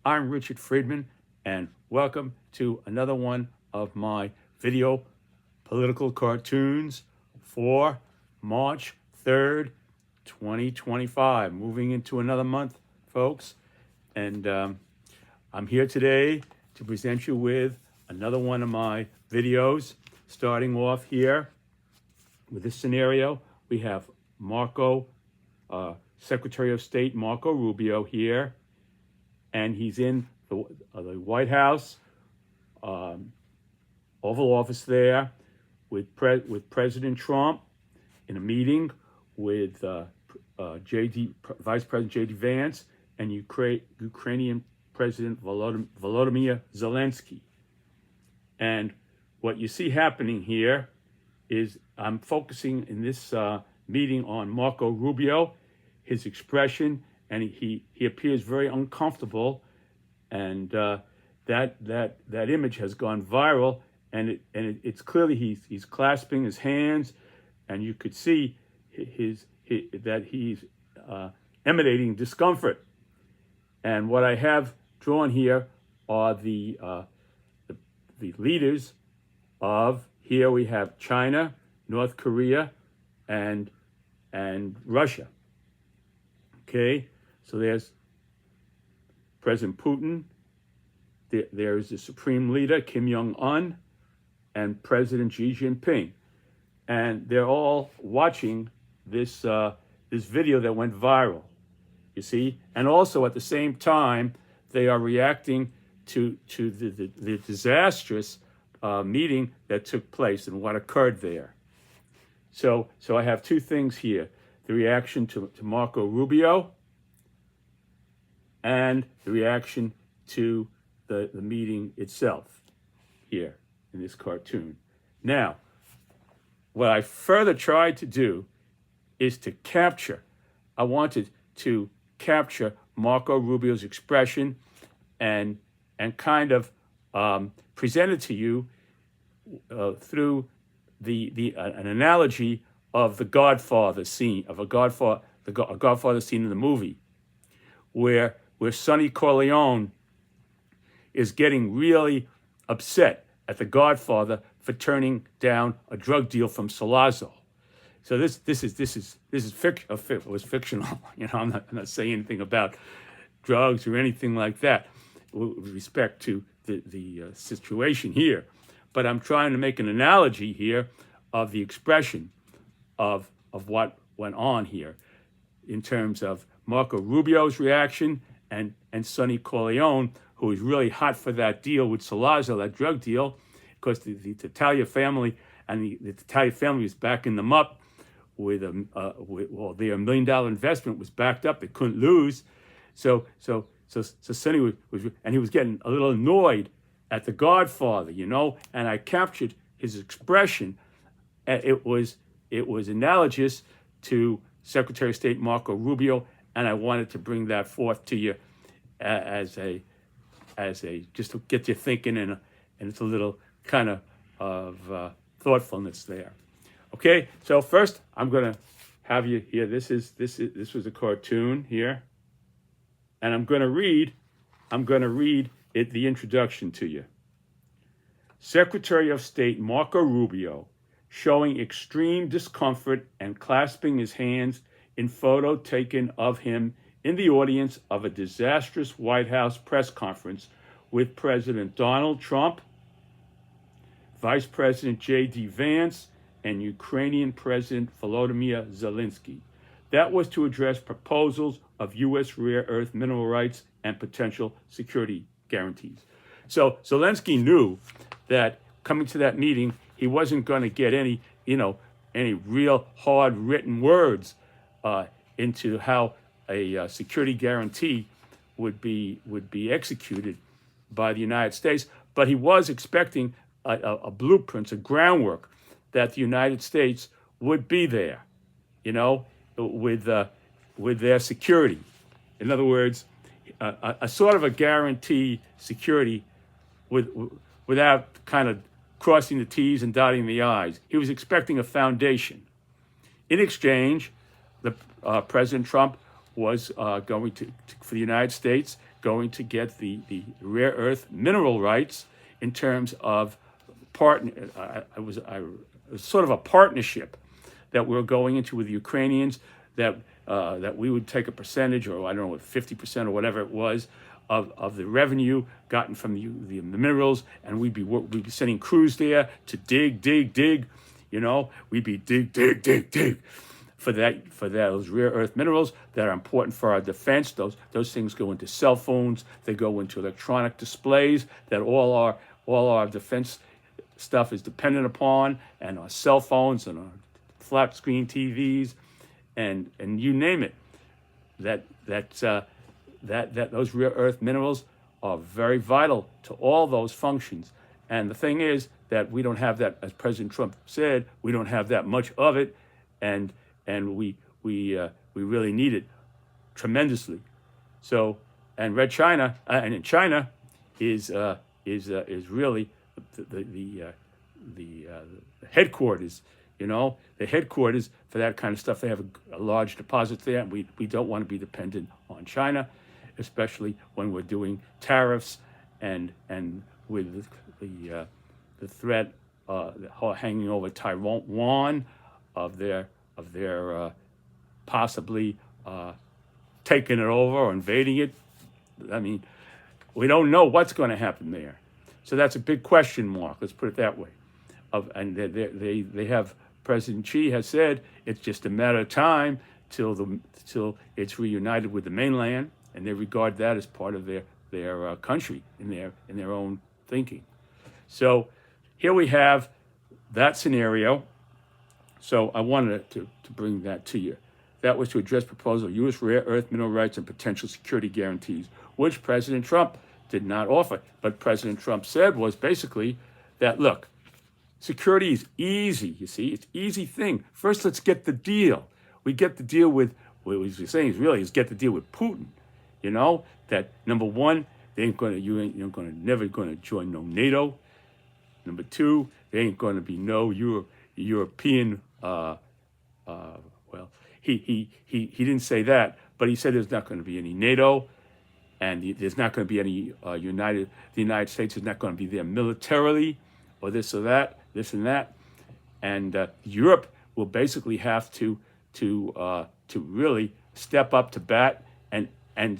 I'm Richard Friedman, and welcome to another one of my video political cartoons for March 3rd, 2025. Moving into another month, folks, and I'm here today to present you with another one of my videos. Starting off here with this scenario, we have Secretary of State Marco Rubio here, and he's in the White House, Oval Office there, with President Trump in a meeting with Vice President J.D. Vance and Ukrainian President Volodymyr Zelensky. And what you see happening here is I'm focusing in this meeting on Marco Rubio, his expression, and he appears very uncomfortable, and that image has gone viral, and it's clearly he's clasping his hands, and you could see that he's emanating discomfort. And what I have drawn here are the leaders of, here we have China, North Korea, and Russia. Okay, so there's President Putin, there's the Supreme Leader, Kim Jong-un, and President Xi Jinping. And they're all watching this video that went viral, you see? And also at the same time, they are reacting to the disastrous meeting that took place and what occurred there. So I have two things here: the reaction to Marco Rubio and the reaction to the meeting itself here in this cartoon. Now, what I further tried to do is to I wanted to capture Marco Rubio's expression and kind of present it to you through an analogy of the Godfather scene, of a Godfather scene in the movie, where Sonny Corleone is getting really upset at the Godfather for turning down a drug deal from Salazzo. So this is fiction. It was fictional. I'm not saying anything about drugs or anything like that with respect to the situation here, but I'm trying to make an analogy here of the expression of what went on here in terms of Marco Rubio's reaction and Sonny Corleone, who was really hot for that deal with Salazzo, that drug deal, because the Tattaglia family the Tattaglia family was backing them up with their $1 million investment was backed up; they couldn't lose. So Sonny was and he was getting a little annoyed at the Godfather, and I captured his expression. It was analogous to Secretary of State Marco Rubio, and I wanted to bring that forth to you as a just to get you thinking, and it's a little kind of thoughtfulness there. Okay, so first I'm going to have you here. This was a cartoon here, and I'm going to read the introduction to you. Secretary of State Marco Rubio showing extreme discomfort and clasping his hands in photo taken of him in the audience of a disastrous White House press conference with President Donald Trump, Vice President J.D. Vance, and Ukrainian President Volodymyr Zelensky. That was to address proposals of U.S. rare earth mineral rights and potential security guarantees. So Zelensky knew that coming to that meeting, he wasn't going to get any real hard written words into how a security guarantee would be executed by the United States, but he was expecting a blueprint, a groundwork that the United States would be there, with their security. In other words, a sort of a guarantee security without kind of crossing the T's and dotting the I's. He was expecting a foundation. In exchange, President Trump was going to, for the United States, going to get the rare earth mineral rights in terms of it was sort of a partnership that we're going into with the Ukrainians, that we would take a percentage, or I don't know, 50% or whatever it was, of the revenue gotten from the minerals, and we'd be sending crews there to dig. We'd be dig for those rare earth minerals that are important for our defense. Those things go into cell phones, they go into electronic displays that all our defense stuff is dependent upon, and our cell phones and our flat screen TVs, and you name it. That those rare earth minerals are very vital to all those functions. And the thing is that we don't have that, as President Trump said, we don't have that much of it, and we really need it tremendously. So, and Red China, and in China is really the headquarters. The headquarters for that kind of stuff. They have a large deposit there, and we don't want to be dependent on China, especially when we're doing tariffs and with the threat hanging over Taiwan of their possibly taking it over or invading it. I mean, we don't know what's going to happen there, so that's a big question mark. Let's put it that way. And they have, President Xi has said it's just a matter of time till it's reunited with the mainland, and they regard that as part of their country in their own thinking. So here we have that scenario. So I wanted to bring that to you. That was to address proposal of U.S. rare earth mineral rights and potential security guarantees, which President Trump did not offer. But President Trump said was basically that, look, security is easy, you see. It's an easy thing. First, let's get the deal. We get the deal with, what he's saying is get the deal with Putin. That number one, you're never going to join no NATO. Number two, there ain't going to be no European, he didn't say that, but he said there's not going to be any NATO, and there's not going to be any the United States is not going to be there militarily, or this or that, this and that, and Europe will basically have to really step up to bat and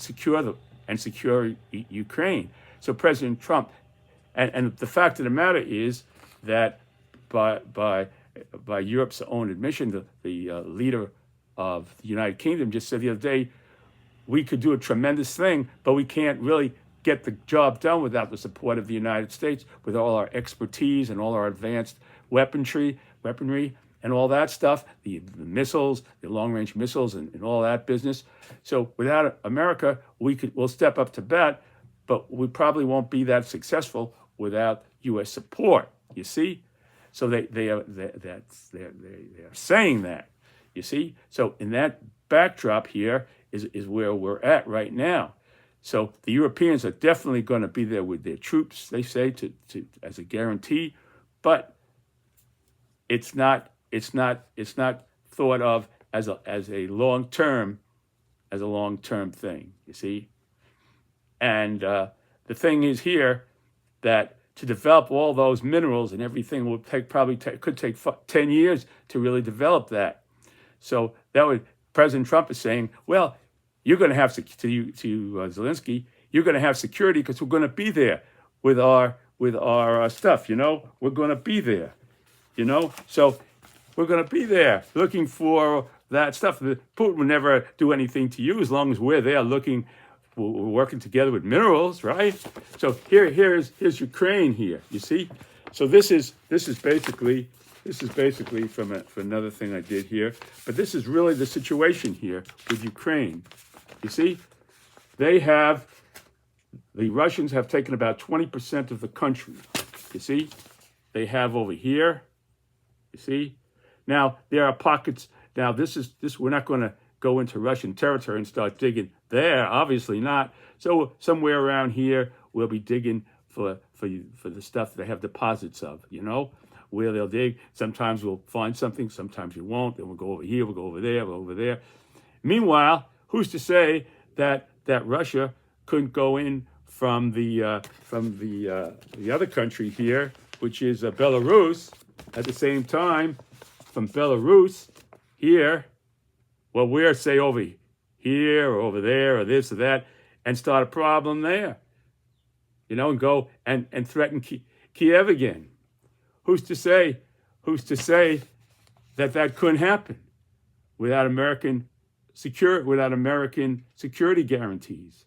secure Ukraine. So President Trump, and the fact of the matter is that by Europe's own admission, the leader of the United Kingdom just said the other day, we could do a tremendous thing, but we can't really get the job done without the support of the United States, with all our expertise and all our advanced weaponry and all that stuff, the missiles, the long-range missiles, and all that business. So without America, we'll step up to bat, but we probably won't be that successful without U.S. support. You see, so they are saying that. You see, so in that backdrop here is where we're at right now. So the Europeans are definitely going to be there with their troops, they say, to as a guarantee, but it's not thought of as a long-term thing, you see. And the thing is here that to develop all those minerals and everything will could take 10 years to really develop that. So President Trump is saying, well, you're going to have to Zelensky, you're going to have security because we're going to be there with our stuff. We're going to be there. So we're going to be there looking for that stuff. Putin will never do anything to you as long as we're there we're working together with minerals, right? So here's Ukraine here. You see, so this is basically from another thing I did here, but this is really the situation here with Ukraine. You see, the Russians have taken about 20% of the country. You see, they have over here. You see, now there are pockets. Now this we're not going to go into Russian territory and start digging there, obviously not. So somewhere around here we'll be digging for the stuff they have deposits of, where they'll dig. Sometimes we'll find something, sometimes we won't. Then we'll go over here, we'll go over there, we'll go over there. Meanwhile, who's to say that Russia couldn't go in from the other country here, which is Belarus. At the same time, from Belarus here, well, we're say over here or over there or this or that, and start a problem there, and go and threaten Kiev again. Who's to say that couldn't happen without American security guarantees?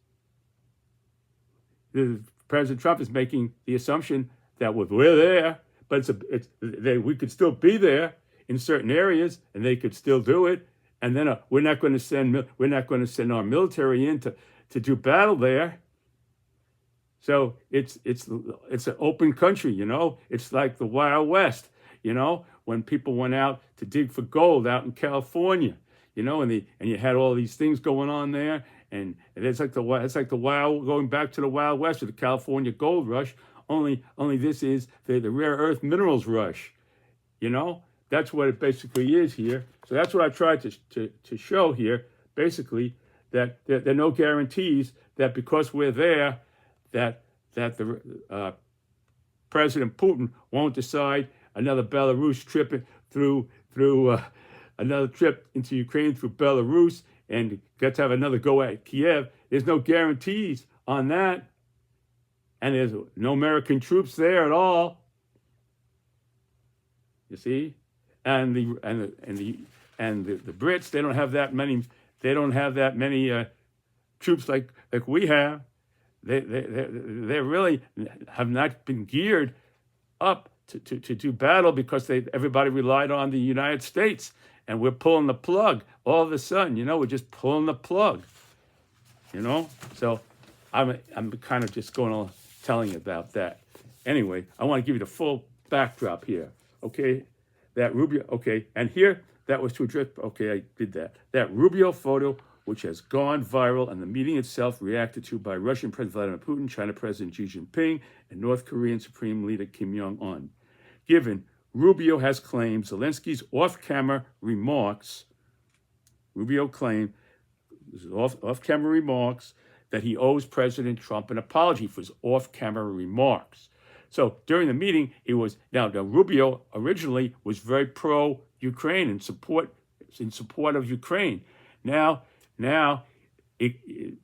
President Trump is making the assumption that we're there, but we could still be there in certain areas, and they could still do it. And then we're not going to send our military in to do battle there. So it's an open country, It's like the Wild West, when people went out to dig for gold out in California, and you had all these things going on there, and it's like the wild going back to the Wild West or the California gold rush. Only this is the rare earth minerals rush, That's what it basically is here. So that's what I tried to show here, basically, that there are no guarantees that because we're there, that the President Putin won't decide another Belarus trip through another trip into Ukraine through Belarus and get to have another go at Kiev. There's no guarantees on that, and there's no American troops there at all. You see, and the Brits, they don't have that many. They don't have that many troops like we have. They really have not been geared up to do battle because everybody relied on the United States, and we're pulling the plug all of a sudden. We're just pulling the plug. So I'm kind of just going on telling you about that. Anyway, I want to give you the full backdrop here. Okay, that Rubio. Okay, and here that was to address. Okay, I did that. That Rubio photo, which has gone viral, and the meeting itself reacted to by Russian President Vladimir Putin, China President Xi Jinping, and North Korean Supreme Leader Kim Jong-un. Given Rubio has claimed Zelensky's off-camera remarks, Rubio claimed off-camera remarks that he owes President Trump an apology for his off-camera remarks. So during the meeting, now Rubio originally was very pro-Ukraine in support of Ukraine. Now,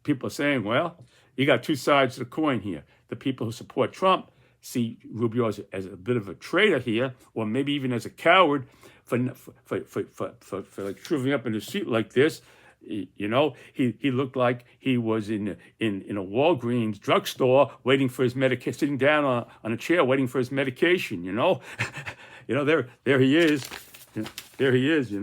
people are saying, well, you got two sides of the coin here. The people who support Trump see Rubio as a bit of a traitor here, or maybe even as a coward for like shriveling up in his seat like this. He looked like he was in a Walgreens drugstore waiting for his medication, sitting down on a chair waiting for his medication. There he is. There he is.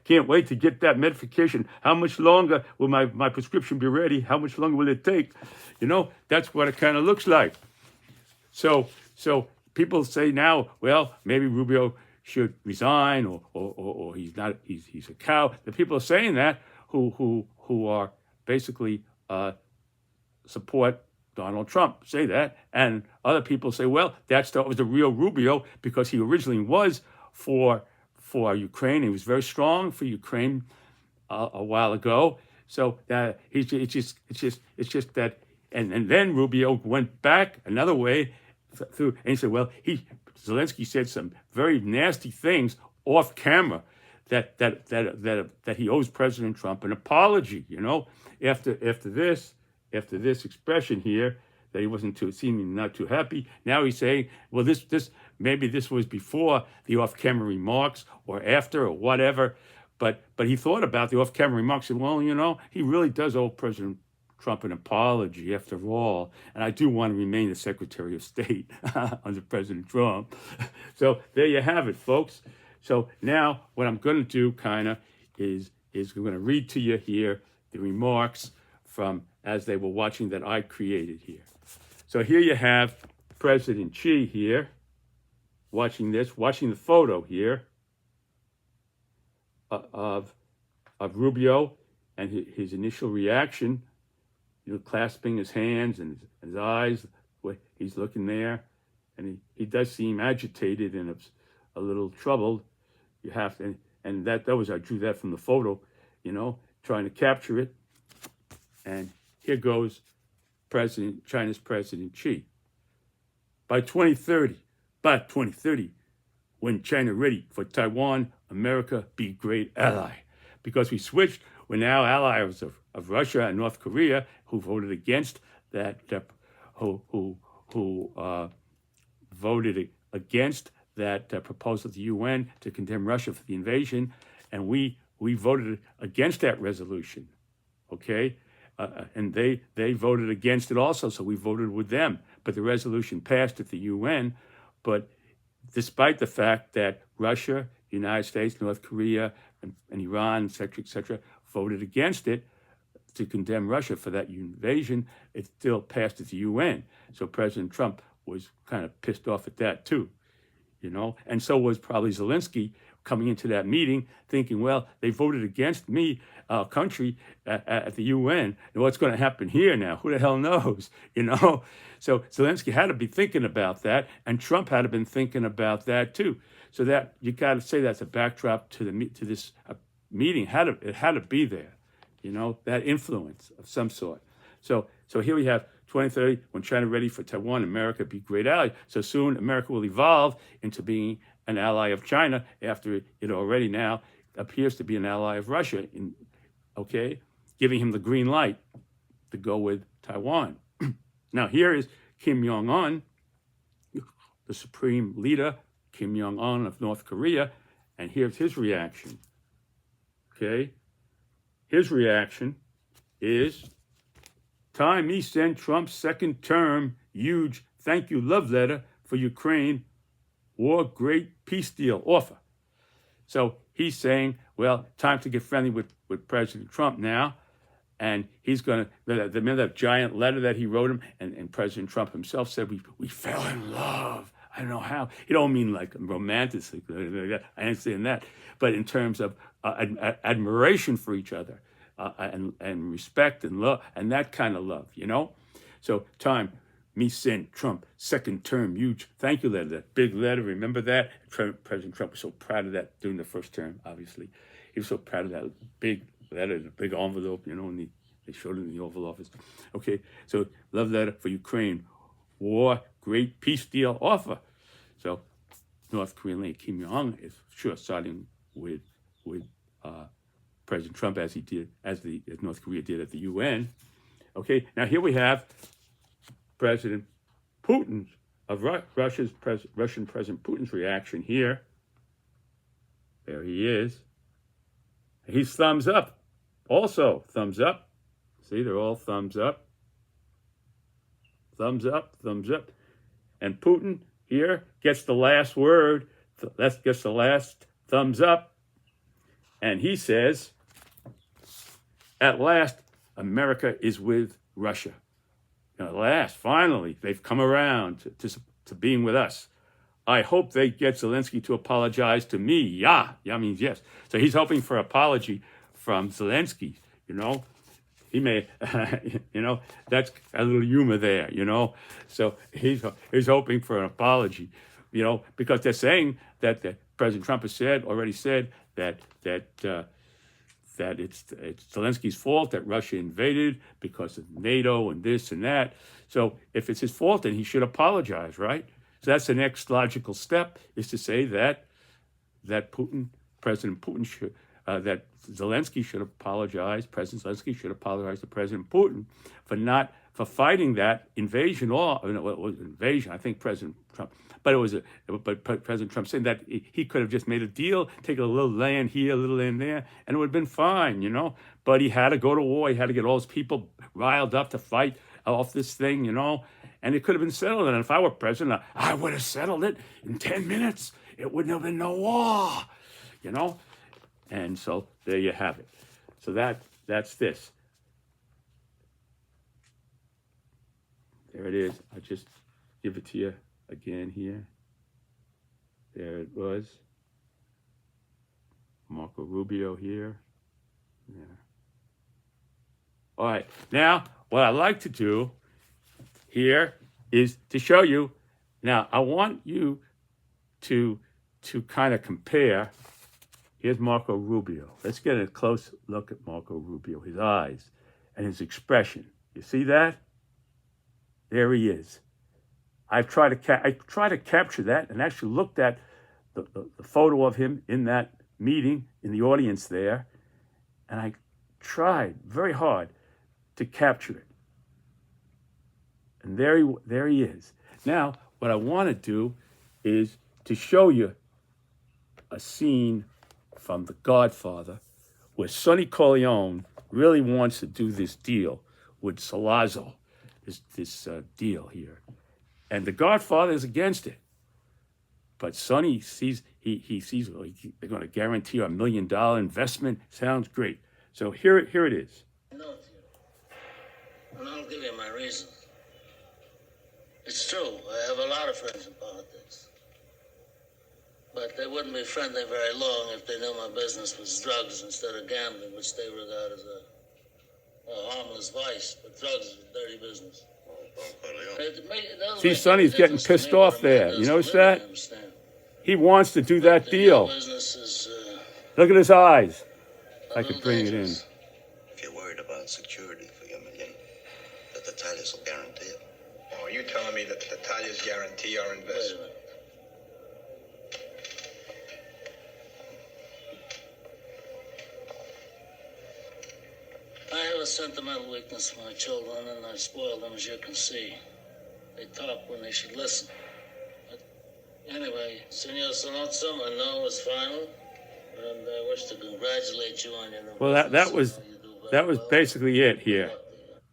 Can't wait to get that medication. How much longer will my prescription be ready? How much longer will it take? That's what it kind of looks like. So people say now, well, maybe Rubio should resign, or he's not. He's a cow. The people are saying that who are basically support Donald Trump say that, and other people say, well, that was the real Rubio because he originally was for Ukraine. He was very strong for Ukraine a while ago. So it's just that, and then Rubio went back another way through, and he said, well, Zelensky said some very nasty things off camera that he owes President Trump an apology. After this expression here that he wasn't seemingly not too happy. Now he's saying, well, maybe this was before the off-camera remarks or after or whatever, but he thought about the off-camera remarks and, well, he really does owe President Trump an apology after all, and I do want to remain the Secretary of State under President Trump. So there you have it, folks. So now what I'm going to do is we're going to read to you here the remarks from as they were watching that I created here. So here you have President Xi here, watching the photo here of Rubio and his initial reaction, clasping his hands and his eyes, he's looking there, and he does seem agitated and a little troubled. You have to, and that was I drew that from the photo, trying to capture it, and here goes China's President Xi. By 2030, when China ready for Taiwan, America be great ally. Because we switched, we're now allies of Russia and North Korea, who voted against that, who voted against that proposal to the UN to condemn Russia for the invasion, and we voted against that resolution, okay? And they voted against it also, so we voted with them. But the resolution passed at the UN, but despite the fact that Russia, United States, North Korea, and Iran, et cetera, voted against it to condemn Russia for that invasion, it still passed at the UN. So President Trump was kind of pissed off at that too, and so was probably Zelensky coming into that meeting thinking, well, they voted against me, our country, at the UN, and what's going to happen here now? Who the hell knows, So Zelensky had to be thinking about that, and Trump had to been thinking about that too. So that you got to say that's a backdrop to this meeting. It had to be there, that influence of some sort. So here we have 2030, when China ready for Taiwan, America be great ally. So soon America will evolve into being an ally of China after it already now appears to be an ally of Russia, giving him the green light to go with Taiwan. Now here is Kim Jong-un, the supreme leader, Kim Jong-un of North Korea, and here's his reaction. His reaction is, time me send Trump's second term huge thank you love letter for Ukraine war great peace deal offer. So he's saying, well, time to get friendly with President Trump now. And he's going to, remember that giant letter that he wrote him? And President Trump himself said, we fell in love. I don't know how. He don't mean like romantic, I understand that. But in terms of admiration for each other and respect and love, and that kind of love, So time, me send Trump, second term, huge thank you letter, that big letter, remember that? President Trump was so proud of that during the first term, obviously. He was so proud of that big letter, the big envelope, and they showed it in the Oval Office. Okay, so love letter for Ukraine, war, great peace deal offer. So North Korean leader Kim Jong-un is sure siding with President Trump as North Korea did at the UN. Okay, now here we have President Putin's of Russian President Putin's reaction here. There he is. He's thumbs up. Also, thumbs up. See, they're all thumbs up. Thumbs up, thumbs up. And Putin here gets the last word. Gets the last thumbs up. And he says, at last, America is with Russia. At last, finally, they've come around to being with us. I hope they get Zelensky to apologize to me. Yeah means yes. So he's hoping for apology from Zelensky, He may, that's a little humor there, So he's hoping for an apology, because they're saying that President Trump has already said that it's Zelensky's fault that Russia invaded because of NATO and this and that. So if it's his fault, then he should apologize, right? So that's the next logical step, is to say that President Putin should, that Zelensky should apologize. President Zelensky should apologize to President Putin for fighting that invasion. Invasion. I think President Trump, but President Trump saying that he could have just made a deal, take a little land here, a little land there, and it would have been fine, But he had to go to war. He had to get all his people riled up to fight off this thing, And it could have been settled. And if I were president, I would have settled it in 10 minutes. It wouldn't have been no war, And so there you have it. So that's this. There it is. I just give it to you again here. There it was. Marco Rubio here. Yeah. All right. Now, what I like to do here is to show you. Now, I want you to kind of compare. Here's Marco Rubio. Let's get a close look at Marco Rubio, his eyes and his expression. You see that? There he is. I tried to capture that and actually looked at the photo of him in that meeting, in the audience there, and I tried very hard to capture it. And there he is. Now, what I want to do is to show you a scene from The Godfather where Sonny Corleone really wants to do this deal with Salazzo, this deal here. And The Godfather is against it. But Sonny sees, he sees, well, they're going to guarantee a $1 million investment. Sounds great. So here it is. I know it's you. And I'll give you my reason. It's true, I have a lot of friends in politics. But they wouldn't be friendly very long if they knew my business was drugs instead of gambling, which they regard as a harmless vice. But drugs is a dirty business. See, Sonny's getting pissed off there. You notice that? He wants to do that deal. Look at his eyes. I could bring it in. If you're worried about security for your $1 million, the Italians will guarantee it. Oh, are you telling me that the Italians guarantee our investment? I have a sentimental weakness for my children, and I spoil them, as you can see. They talk when they should listen. But anyway, Senor Salazzo, I know it's final, and I wish to congratulate you on your new Well, that was basically it here.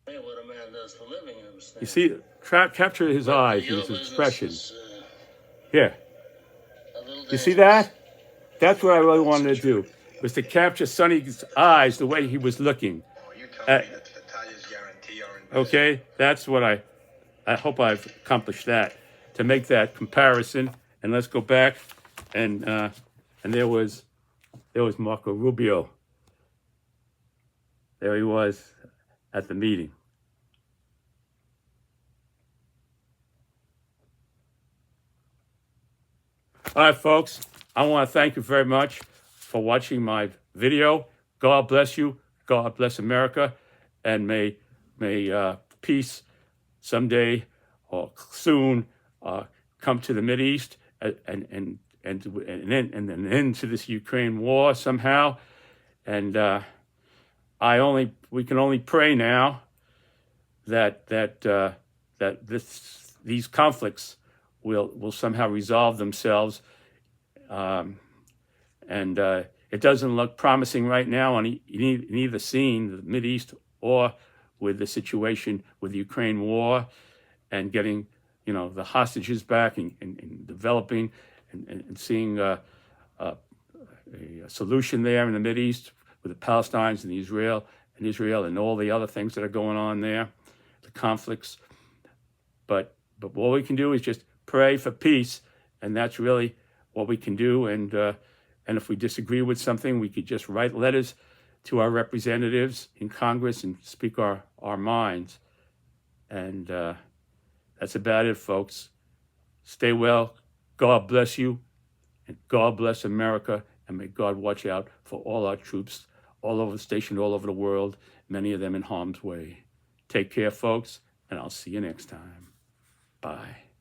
Hey, what a man does for living, you understand? You see, capture his eyes, his expression. Here. You see that? That's what I really wanted to do, was to capture Sonny's eyes the way he was looking. Okay, that's what I hope I've accomplished that, to make that comparison. And let's go back, and there was Marco Rubio. There he was at the meeting. All right, folks, I want to thank you very much for watching my video. God bless you. God bless America, and may peace someday or soon come to the Mideast and an end to this Ukraine war somehow. And we can only pray now that these conflicts will somehow resolve themselves. It doesn't look promising right now on either scene, the Mideast, or with the situation with the Ukraine war and getting, the hostages back and developing and seeing a solution there in the Mideast with the Palestinians and Israel and all the other things that are going on there, the conflicts. But what we can do is just pray for peace, and that's really what we can do. And if we disagree with something, we could just write letters to our representatives in Congress and speak our minds. And that's about it, folks. Stay well. God bless you. And God bless America. And may God watch out for all our troops stationed all over the world, many of them in harm's way. Take care, folks, and I'll see you next time. Bye.